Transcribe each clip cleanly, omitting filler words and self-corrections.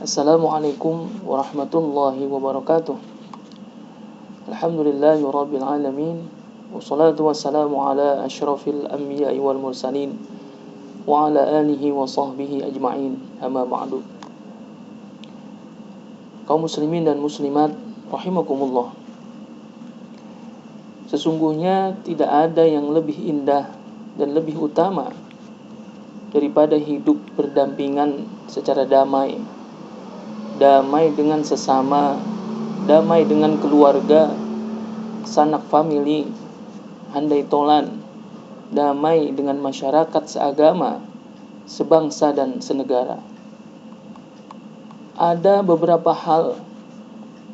Assalamualaikum warahmatullahi wabarakatuh. Alhamdulillahi rabbil alamin. Wassalatu wassalamu ala asyrafil anbiya'i wal mursalin wa ala alihi wa sahbihi ajma'in. Amma ba'du. Kaum muslimin dan muslimat rahimakumullah. Sesungguhnya tidak ada yang lebih indah dan lebih utama daripada hidup berdampingan secara damai dengan sesama, damai dengan keluarga, sanak famili, handai tolan, damai dengan masyarakat seagama, sebangsa dan senegara. Ada beberapa hal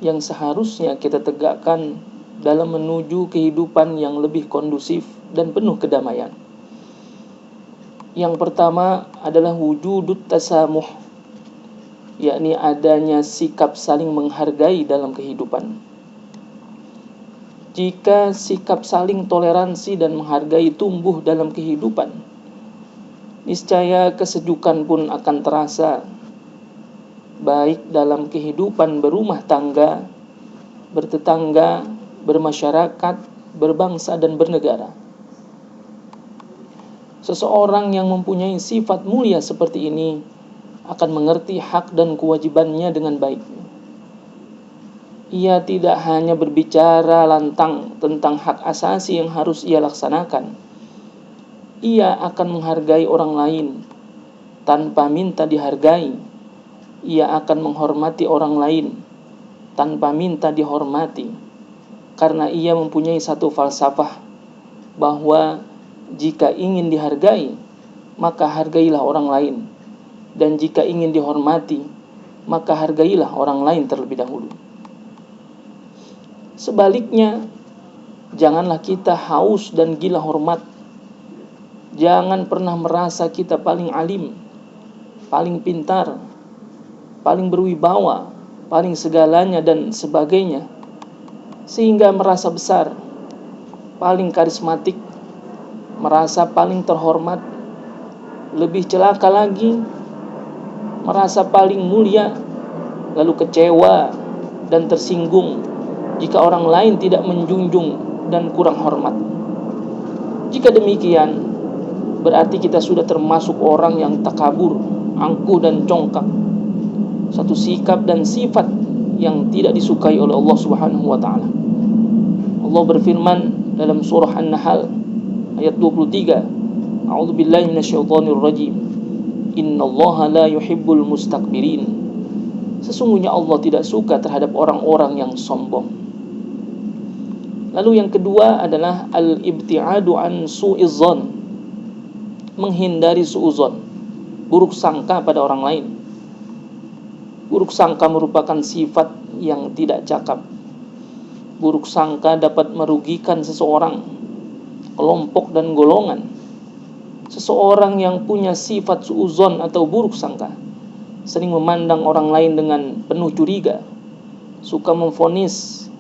yang seharusnya kita tegakkan dalam menuju kehidupan yang lebih kondusif dan penuh kedamaian. Yang pertama adalah wujudut tasamuh, yakni adanya sikap saling menghargai dalam kehidupan. Jika sikap saling toleransi dan menghargai tumbuh dalam kehidupan, niscaya kesejukan pun akan terasa, baik dalam kehidupan berumah tangga, bertetangga, bermasyarakat, berbangsa dan bernegara. Seseorang yang mempunyai sifat mulia seperti ini akan mengerti hak dan kewajibannya dengan baik. Ia tidak hanya berbicara lantang tentang hak asasi yang harus ia laksanakan. Ia akan menghargai orang lain tanpa minta dihargai. Ia akan menghormati orang lain tanpa minta dihormati. Karena ia mempunyai satu falsafah bahwa jika ingin dihargai, maka hargailah orang lain. Dan jika ingin dihormati, maka hargailah orang lain terlebih dahulu. Sebaliknya, janganlah kita haus dan gila hormat. Jangan pernah merasa kita paling alim, paling pintar, paling berwibawa, paling segalanya dan sebagainya, sehingga merasa besar, paling karismatik, merasa paling terhormat. Lebih celaka lagi, merasa paling mulia, lalu kecewa dan tersinggung jika orang lain tidak menjunjung dan kurang hormat. Jika demikian, berarti kita sudah termasuk orang yang takabur, angkuh dan congkak, satu sikap dan sifat yang tidak disukai oleh Allah Subhanahu wa taala. Allah berfirman dalam surah An-Nahl ayat 23, A'udzubillahi minasyaitonirrajim. Innallaha la yuhibbul mustakbirin. Sesungguhnya Allah tidak suka terhadap orang-orang yang sombong. Lalu yang kedua adalah al-ibti'adu an su'izzan, menghindari su'udzon, buruk sangka pada orang lain. Buruk sangka merupakan sifat yang tidak cakap. Buruk sangka dapat merugikan seseorang, kelompok dan golongan. Seseorang yang punya sifat su'udzon atau buruk sangka sering memandang orang lain dengan penuh curiga, suka memvonis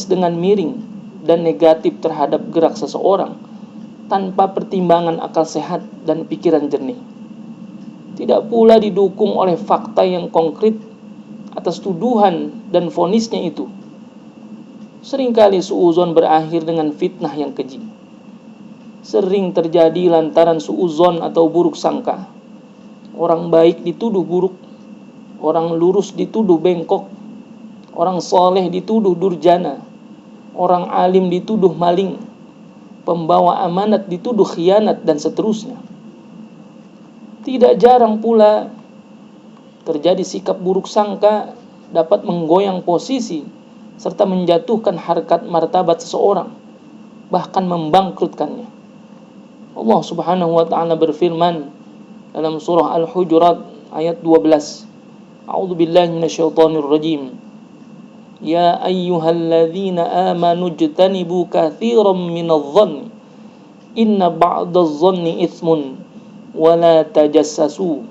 dengan miring dan negatif terhadap gerak seseorang tanpa pertimbangan akal sehat dan pikiran jernih. Tidak pula didukung oleh fakta yang konkret atas tuduhan dan vonisnya itu. Seringkali su'udzon berakhir dengan fitnah yang keji. Sering terjadi lantaran su'udzon atau buruk sangka. Orang baik dituduh buruk, orang lurus dituduh bengkok, orang soleh dituduh durjana, orang alim dituduh maling, pembawa amanat dituduh khianat, dan seterusnya. Tidak jarang pula terjadi sikap buruk sangka dapat menggoyang posisi serta menjatuhkan harkat martabat seseorang, bahkan membangkrutkannya. Allah Subhanahu wa ta'ala berfirman dalam surah Al-Hujurat ayat 12, A'udzubillahi minasyaitonirrajim. Ya ayyuhalladzina amanu jtanibu katsiran minadh-dhanni inna ba'dadh-dhanni itsmun wa la tajassasu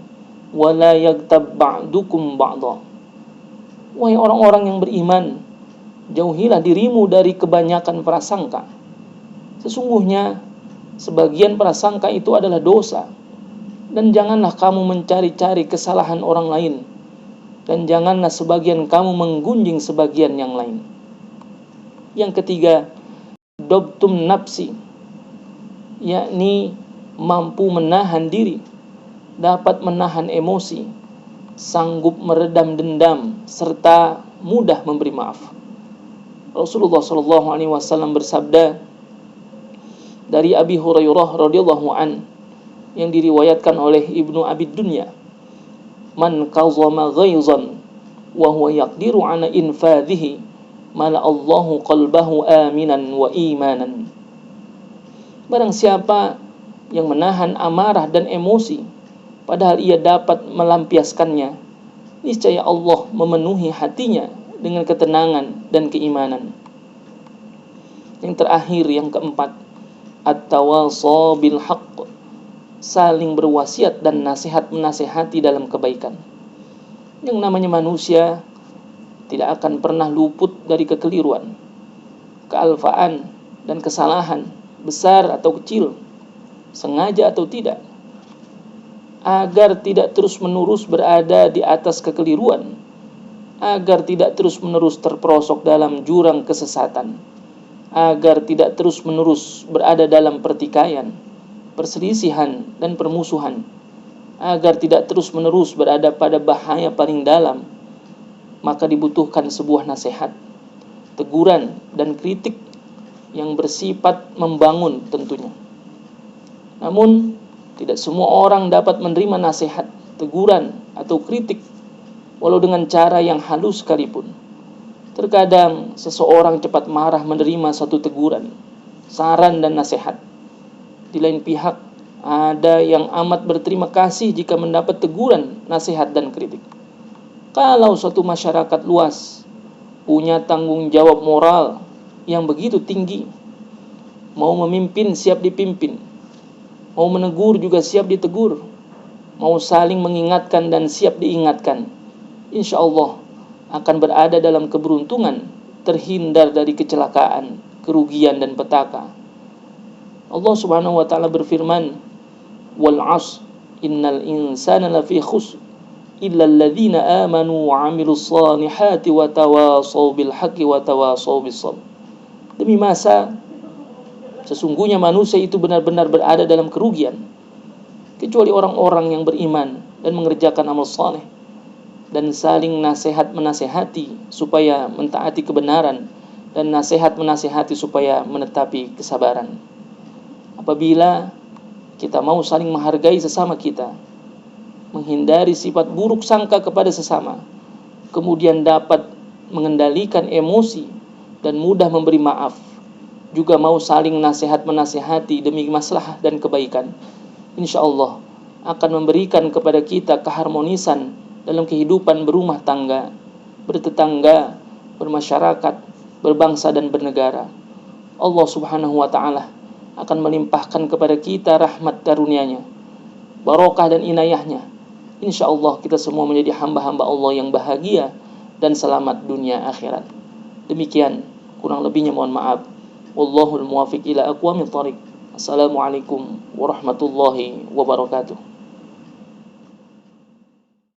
wa la yaghtab ba'dukum ba'dha. Wahai orang-orang yang beriman, jauhilah dirimu dari kebanyakan prasangka. Sesungguhnya sebagian prasangka itu adalah dosa. Dan janganlah kamu mencari-cari kesalahan orang lain, dan janganlah sebagian kamu menggunjing sebagian yang lain. Yang ketiga, dobtum nafsi, yakni mampu menahan diri, dapat menahan emosi, sanggup meredam dendam, serta mudah memberi maaf. Rasulullah SAW bersabda dari Abi Hurairah radhiyallahu an, yang diriwayatkan oleh Ibnu Abi Dunya, man qazama ghaizan wa huwa yaqdiru ala infadhihi mala Allahu qalbahu aminan wa imanan. Barang siapa yang menahan amarah dan emosi padahal ia dapat melampiaskannya, niscaya Allah memenuhi hatinya dengan ketenangan dan keimanan. Yang terakhir, yang keempat, at-tawasau bil haqq, saling berwasiat dan nasihat menasihati dalam kebaikan. Yang namanya manusia tidak akan pernah luput dari kekeliruan, kealfaan dan kesalahan, besar atau kecil, sengaja atau tidak. Agar tidak terus-menerus berada di atas kekeliruan, agar tidak terus-menerus terperosok dalam jurang kesesatan, agar tidak terus-menerus berada dalam pertikaian, perselisihan dan permusuhan, agar tidak terus-menerus berada pada bahaya paling dalam, maka dibutuhkan sebuah nasihat, teguran dan kritik yang bersifat membangun tentunya. Namun tidak semua orang dapat menerima nasihat, teguran atau kritik walau dengan cara yang halus sekalipun. Terkadang seseorang cepat marah menerima satu teguran, saran dan nasihat. Di lain pihak, ada yang amat berterima kasih jika mendapat teguran, nasihat dan kritik. Kalau suatu masyarakat luas punya tanggung jawab moral yang begitu tinggi, mau memimpin siap dipimpin, mau menegur juga siap ditegur, mau saling mengingatkan dan siap diingatkan, insya Allah akan berada dalam keberuntungan, terhindar dari kecelakaan, kerugian dan petaka. Allah Subhanahu wa taala berfirman, wal 'ashr innal insana lafi khusr illa alladhina amanu wa 'amilus shalihati wa tawasaw bil haqqi wa tawasaw bis sabr. Demi masa, sesungguhnya manusia itu benar-benar berada dalam kerugian, kecuali orang-orang yang beriman dan mengerjakan amal saleh dan saling nasihat menasihati supaya mentaati kebenaran, dan nasihat menasihati supaya menetapi kesabaran. Apabila kita mau saling menghargai sesama kita, menghindari sifat buruk sangka kepada sesama, kemudian dapat mengendalikan emosi dan mudah memberi maaf, juga mau saling nasihat menasihati demi maslahah dan kebaikan, insya Allah akan memberikan kepada kita keharmonisan dalam kehidupan berumah tangga, bertetangga, bermasyarakat, berbangsa dan bernegara. Allah Subhanahu wa taala akan melimpahkan kepada kita rahmat karunia-Nya, barokah dan inayahnya. Insya Allah kita semua menjadi hamba-hamba Allah yang bahagia dan selamat dunia akhirat. Demikian, kurang lebihnya mohon maaf. Wallahul muwaffiq ila aqwamit thoriq. Assalamualaikum warahmatullahi wabarakatuh.